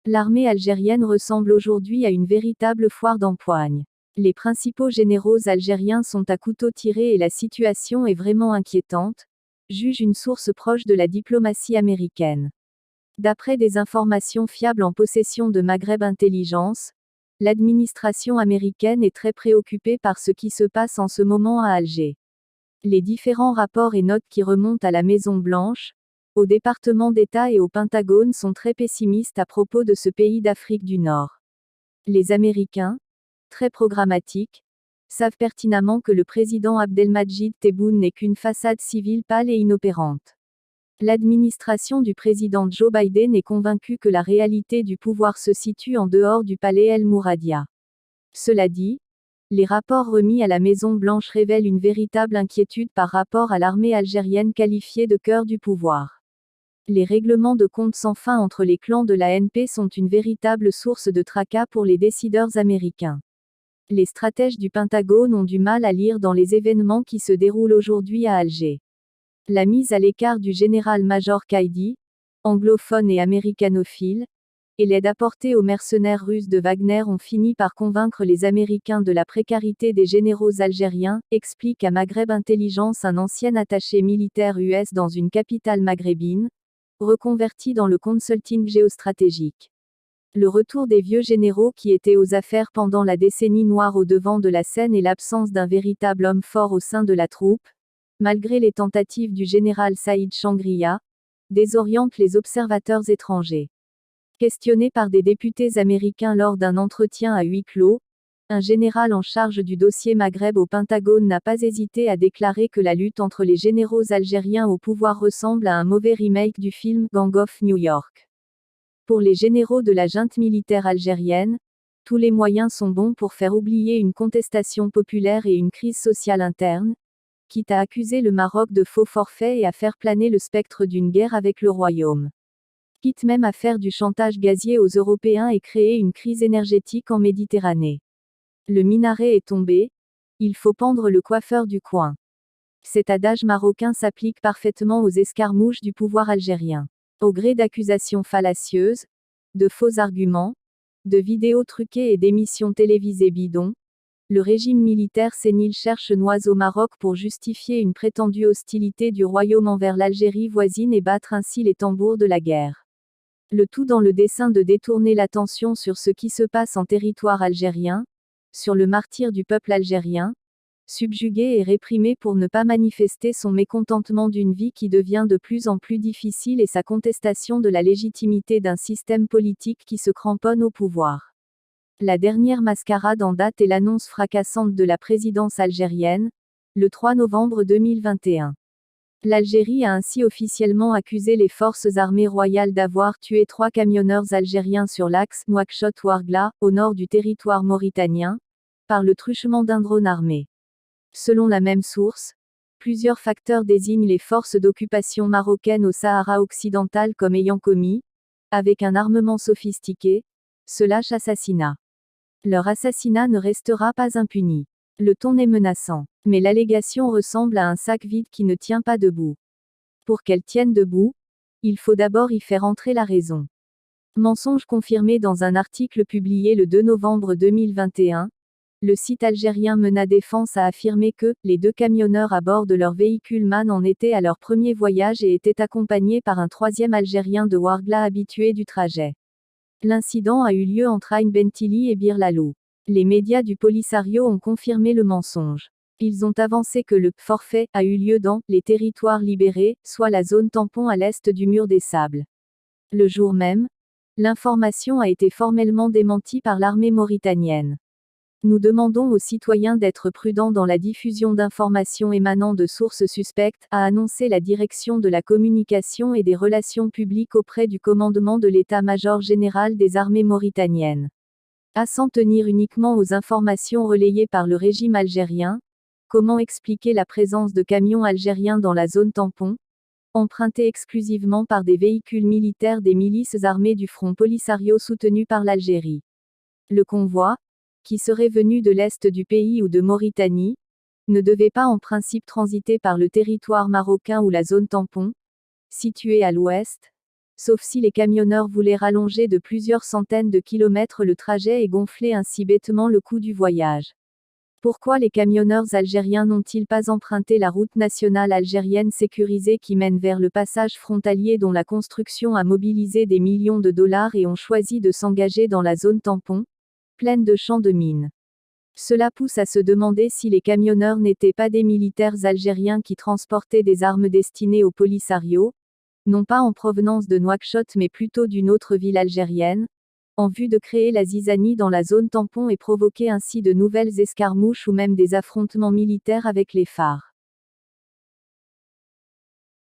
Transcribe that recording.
L'armée algérienne ressemble aujourd'hui à une véritable foire d'empoigne. Les principaux généraux algériens sont à couteau tiré et la situation est vraiment inquiétante, juge une source proche de la diplomatie américaine. D'après des informations fiables en possession de Maghreb Intelligence, l'administration américaine est très préoccupée par ce qui se passe en ce moment à Alger. Les différents rapports et notes qui remontent à la Maison-Blanche, au département d'État et au Pentagone sont très pessimistes à propos de ce pays d'Afrique du Nord. Les Américains, très programmatiques, savent pertinemment que le président Abdelmadjid Tebboune n'est qu'une façade civile pâle et inopérante. L'administration du président Joe Biden est convaincue que la réalité du pouvoir se situe en dehors du palais El Mouradia. Cela dit, les rapports remis à la Maison-Blanche révèlent une véritable inquiétude par rapport à l'armée algérienne qualifiée de cœur du pouvoir. Les règlements de compte sans fin entre les clans de l'ANP sont une véritable source de tracas pour les décideurs américains. Les stratèges du Pentagone ont du mal à lire dans les événements qui se déroulent aujourd'hui à Alger. La mise à l'écart du général-major Kaidi, anglophone et américanophile, et l'aide apportée aux mercenaires russes de Wagner ont fini par convaincre les Américains de la précarité des généraux algériens, explique à Maghreb Intelligence un ancien attaché militaire US dans une capitale maghrébine, reconverti dans le consulting géostratégique. Le retour des vieux généraux qui étaient aux affaires pendant la décennie noire au devant de la scène et l'absence d'un véritable homme fort au sein de la troupe, malgré les tentatives du général Saïd Changria, désorientent les observateurs étrangers. Questionné par des députés américains lors d'un entretien à huis clos, un général en charge du dossier Maghreb au Pentagone n'a pas hésité à déclarer que la lutte entre les généraux algériens au pouvoir ressemble à un mauvais remake du film Gang of New York. Pour les généraux de la junte militaire algérienne, tous les moyens sont bons pour faire oublier une contestation populaire et une crise sociale interne, quitte à accuser le Maroc de faux forfaits et à faire planer le spectre d'une guerre avec le Royaume. Quitte même à faire du chantage gazier aux Européens et créer une crise énergétique en Méditerranée. Le minaret est tombé, il faut pendre le coiffeur du coin. Cet adage marocain s'applique parfaitement aux escarmouches du pouvoir algérien. Au gré d'accusations fallacieuses, de faux arguments, de vidéos truquées et d'émissions télévisées bidons, le régime militaire sénile cherche noise au Maroc pour justifier une prétendue hostilité du royaume envers l'Algérie voisine et battre ainsi les tambours de la guerre. Le tout dans le dessein de détourner l'attention sur ce qui se passe en territoire algérien, sur le martyre du peuple algérien, subjugué et réprimé pour ne pas manifester son mécontentement d'une vie qui devient de plus en plus difficile et sa contestation de la légitimité d'un système politique qui se cramponne au pouvoir. La dernière mascarade en date est l'annonce fracassante de la présidence algérienne, le 3 novembre 2021. L'Algérie a ainsi officiellement accusé les forces armées royales d'avoir tué 3 camionneurs algériens sur l'axe Nouakchott-Ouargla, au nord du territoire mauritanien, par le truchement d'un drone armé. Selon la même source, plusieurs facteurs désignent les forces d'occupation marocaines au Sahara occidental comme ayant commis, avec un armement sophistiqué, ce lâche assassinat. Leur assassinat ne restera pas impuni. Le ton est menaçant, mais l'allégation ressemble à un sac vide qui ne tient pas debout. Pour qu'elle tienne debout, il faut d'abord y faire entrer la raison. Mensonge confirmé dans un article publié le 2 novembre 2021, le site algérien Mena Défense a affirmé que les 2 camionneurs à bord de leur véhicule MAN en étaient à leur premier voyage et étaient accompagnés par un 3e Algérien de Ouargla habitué du trajet. L'incident a eu lieu entre Ain Bentili et Bir Lalou. Les médias du Polisario ont confirmé le mensonge. Ils ont avancé que le forfait a eu lieu dans les territoires libérés, soit la zone tampon à l'est du mur des Sables. Le jour même, l'information a été formellement démentie par l'armée mauritanienne. Nous demandons aux citoyens d'être prudents dans la diffusion d'informations émanant de sources suspectes, a annoncé la direction de la communication et des relations publiques auprès du commandement de l'état-major général des armées mauritaniennes. À s'en tenir uniquement aux informations relayées par le régime algérien, comment expliquer la présence de camions algériens dans la zone tampon, empruntés exclusivement par des véhicules militaires des milices armées du Front Polisario soutenu par l'Algérie. Le convoi, qui serait venu de l'est du pays ou de Mauritanie, ne devait pas en principe transiter par le territoire marocain ou la zone tampon, située à l'ouest, sauf si les camionneurs voulaient rallonger de plusieurs centaines de kilomètres le trajet et gonfler ainsi bêtement le coût du voyage. Pourquoi les camionneurs algériens n'ont-ils pas emprunté la route nationale algérienne sécurisée qui mène vers le passage frontalier dont la construction a mobilisé des millions de dollars et ont choisi de s'engager dans la zone tampon, pleine de champs de mines? Cela pousse à se demander si les camionneurs n'étaient pas des militaires algériens qui transportaient des armes destinées au Polisario, non pas en provenance de Nouakchott mais plutôt d'une autre ville algérienne, en vue de créer la zizanie dans la zone tampon et provoquer ainsi de nouvelles escarmouches ou même des affrontements militaires avec les phares.